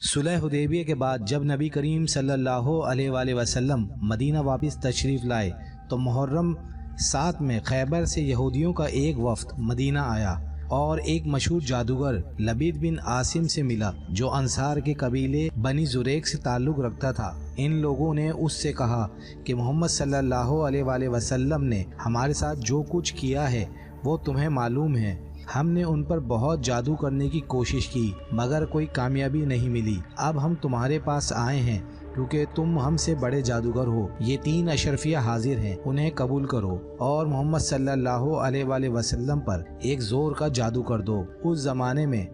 صلح حدیبیہ کے بعد جب نبی کریم صلی اللہ علیہ وآلہ وسلم مدینہ واپس تشریف لائے تو محرم 7 میں خیبر سے یہودیوں کا ایک وفد مدینہ آیا اور ایک مشہور جادوگر لبید بن عاصم سے ملا جو انصار کے قبیلے بنی زریق سے تعلق رکھتا تھا۔ ان لوگوں نے اس سے کہا کہ محمد صلی اللہ علیہ وآلہ وسلم نے ہمارے ساتھ جو کچھ کیا ہے وہ تمہیں معلوم ہے۔ ہم نے ان پر بہت جادو کرنے کی کوشش کی مگر کوئی کامیابی نہیں ملی۔ اب ہم تمہارے پاس آئے ہیں کیونکہ تم ہم سے بڑے جادوگر ہو۔ یہ 3 اشرفیہ حاضر ہیں، انہیں قبول کرو اور محمد صلی اللہ علیہ وآلہ وسلم پر ایک زور کا جادو کر دو۔ اس زمانے میں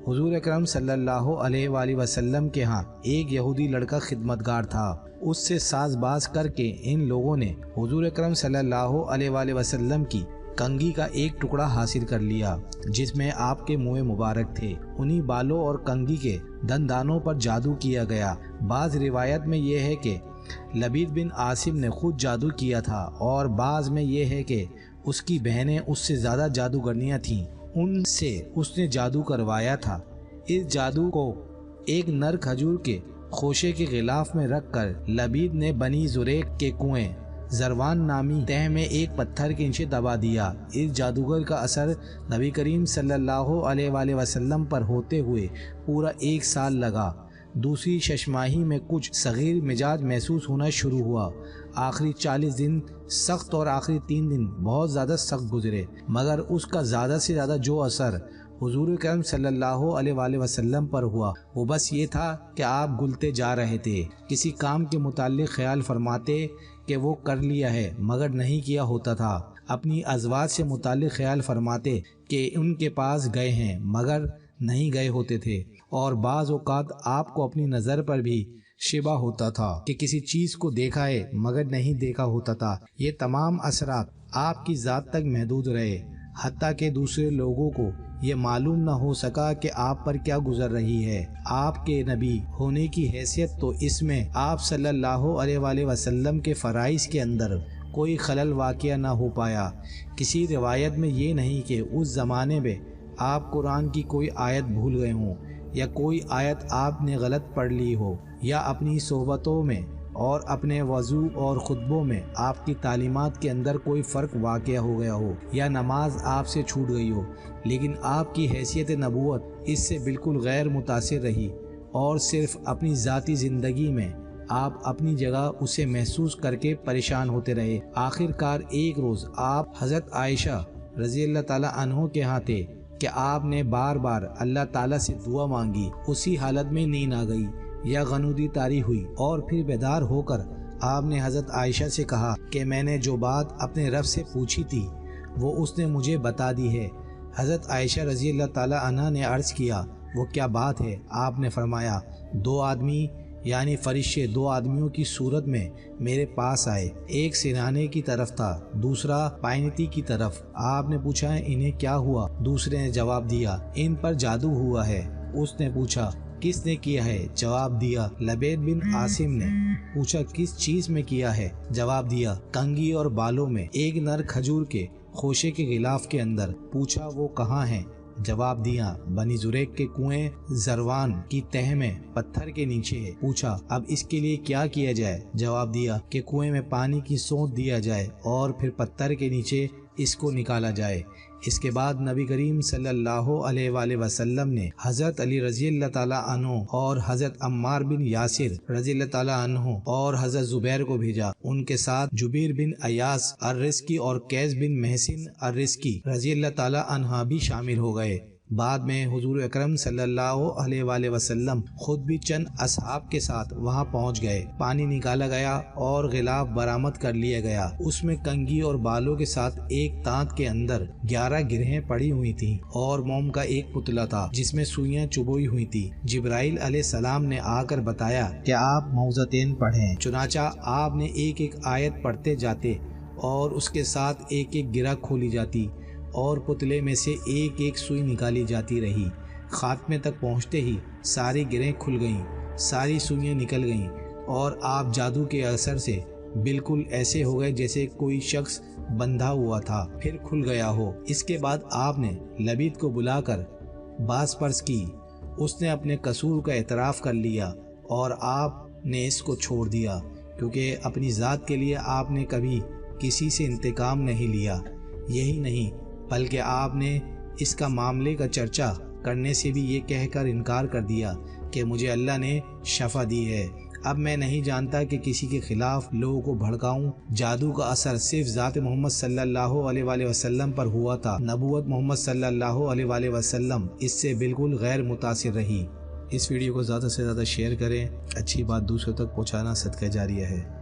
حضور اکرم صلی اللہ علیہ وآلہ وسلم کے ہاں ایک یہودی لڑکا خدمتگار تھا۔ اس سے ساز باز کر کے ان لوگوں نے حضور اکرم صلی اللہ علیہ وآلہ وسلم کی کنگھی کا ایک ٹکڑا حاصل کر لیا جس میں آپ کے منہ مبارک تھے۔ انہی بالوں اور کنگھی کے دندانوں پر جادو کیا گیا۔ بعض روایت میں یہ ہے کہ لبید بن عاصم نے خود جادو کیا تھا اور بعض میں یہ ہے کہ اس کی بہنیں اس سے زیادہ جادوگرنیاں تھیں، ان سے اس نے جادو کروایا تھا۔ اس جادو کو ایک نر کھجور کے خوشے کے غلاف میں رکھ کر لبید نے بنی زریق کے کنویں زروان نامی تہ میں ایک پتھر کے نیچے دبا دیا۔ اس جادوگر کا اثر نبی کریم صلی اللہ علیہ وآلہ وسلم پر ہوتے ہوئے پورا 1 سال لگا۔ دوسری ششماہی میں کچھ صغیر مزاج محسوس ہونا شروع ہوا۔ آخری 40 دن سخت اور آخری 3 دن بہت زیادہ سخت گزرے، مگر اس کا زیادہ سے زیادہ جو اثر حضور اکرم صلی اللہ علیہ وآلہ وسلم پر ہوا وہ بس یہ تھا کہ آپ گلتے جا رہے تھے۔ کسی کام کے متعلق خیال فرماتے کہ وہ کر لیا ہے مگر نہیں کیا ہوتا تھا۔ اپنی ازواج سے متعلق خیال فرماتے کہ ان کے پاس گئے ہیں مگر نہیں گئے ہوتے تھے، اور بعض اوقات آپ کو اپنی نظر پر بھی شبہ ہوتا تھا کہ کسی چیز کو دیکھا ہے مگر نہیں دیکھا ہوتا تھا۔ یہ تمام اثرات آپ کی ذات تک محدود رہے، حتیٰ کہ دوسرے لوگوں کو یہ معلوم نہ ہو سکا کہ آپ پر کیا گزر رہی ہے۔ آپ کے نبی ہونے کی حیثیت تو اس میں آپ صلی اللہ علیہ وآلہ وسلم کے فرائض کے اندر کوئی خلل واقع نہ ہو پایا۔ کسی روایت میں یہ نہیں کہ اس زمانے میں آپ قرآن کی کوئی آیت بھول گئے ہوں یا کوئی آیت آپ نے غلط پڑھ لی ہو، یا اپنی صحبتوں میں اور اپنے وضو اور خطبوں میں آپ کی تعلیمات کے اندر کوئی فرق واقع ہو گیا ہو، یا نماز آپ سے چھوٹ گئی ہو، لیکن آپ کی حیثیت نبوت اس سے بالکل غیر متاثر رہی، اور صرف اپنی ذاتی زندگی میں آپ اپنی جگہ اسے محسوس کر کے پریشان ہوتے رہے۔ آخر کار ایک روز آپ حضرت عائشہ رضی اللہ تعالیٰ عنہ کے ہاں تھے کہ آپ نے بار بار اللہ تعالیٰ سے دعا مانگی۔ اسی حالت میں نیند آ گئی یا غنودی طاری ہوئی، اور پھر بیدار ہو کر آپ نے حضرت عائشہ سے کہا کہ میں نے جو بات اپنے رب سے پوچھی تھی وہ اس نے مجھے بتا دی ہے۔ حضرت عائشہ رضی اللہ تعالی عنہ نے عرض کیا وہ کیا بات ہے؟ آپ نے فرمایا 2 آدمی یعنی فرشتے 2 آدمیوں کی صورت میں میرے پاس آئے، ایک سرہانے کی طرف تھا دوسرا پائنتی کی طرف۔ آپ نے پوچھا انہیں کیا ہوا؟ دوسرے نے جواب دیا ان پر جادو ہوا ہے۔ اس نے پوچھا کس نے کیا ہے؟ جواب دیا لبید بن عاصم نے۔ پوچھا کس چیز میں کیا ہے؟ جواب دیا کنگھی اور بالوں میں، ایک نر کھجور کے خوشے کے غلاف کے اندر۔ پوچھا وہ کہاں ہے؟ جواب دیا بنی زریق کے کنویں زروان کی تہ میں پتھر کے نیچے ہے۔ پوچھا اب اس کے لیے کیا کیا جائے؟ جواب دیا کہ کنویں میں پانی کی سوت دیا جائے اور پھر پتھر کے نیچے اس کو نکالا جائے۔ اس کے بعد نبی کریم صلی اللہ علیہ وآلہ وسلم نے حضرت علی رضی اللہ تعالیٰ عنہ اور حضرت عمار بن یاسر رضی اللہ تعالیٰ عنہ اور حضرت زبیر کو بھیجا۔ ان کے ساتھ جبیر بن ایاس الرزقی اور قیس بن محسن الرزقی رضی اللہ تعالیٰ عنہ بھی شامل ہو گئے۔ بعد میں حضور اکرم صلی اللہ علیہ وآلہ وسلم خود بھی چند اصحاب کے ساتھ وہاں پہنچ گئے۔ پانی نکالا گیا اور غلاف برآمد کر لیا گیا۔ اس میں کنگھی اور بالوں کے ساتھ ایک تانت کے اندر 11 گرہیں پڑی ہوئی تھیں اور موم کا ایک پتلا تھا جس میں سوئیاں چبوئی ہوئی تھی۔ جبرائیل علیہ السلام نے آ کر بتایا کہ آپ معوذتین پڑھیں۔ چنانچہ آپ نے ایک ایک آیت پڑھتے جاتے اور اس کے ساتھ ایک ایک گرہ کھولی جاتی اور پتلے میں سے ایک ایک سوئی نکالی جاتی رہی۔ خاتمے تک پہنچتے ہی ساری گرہیں کھل گئیں، ساری سوئیاں نکل گئیں اور آپ جادو کے اثر سے بالکل ایسے ہو گئے جیسے کوئی شخص بندھا ہوا تھا پھر کھل گیا ہو۔ اس کے بعد آپ نے لبید کو بلا کر بات پرس کی۔ اس نے اپنے قصور کا اعتراف کر لیا اور آپ نے اس کو چھوڑ دیا، کیونکہ اپنی ذات کے لیے آپ نے کبھی کسی سے انتقام نہیں لیا۔ یہی نہیں بلکہ آپ نے اس کا معاملے کا چرچا کرنے سے بھی یہ کہہ کر انکار کر دیا کہ مجھے اللہ نے شفا دی ہے۔ اب میں نہیں جانتا کہ کسی کے خلاف لوگوں کو بھڑکاؤں۔ جادو کا اثر صرف ذات محمد صلی اللہ علیہ وآلہ وسلم پر ہوا تھا، نبوت محمد صلی اللہ علیہ وآلہ وسلم اس سے بالکل غیر متاثر رہی۔ اس ویڈیو کو زیادہ سے زیادہ شیئر کریں، اچھی بات دوسروں تک پہنچانا صدقہ جاریہ ہے۔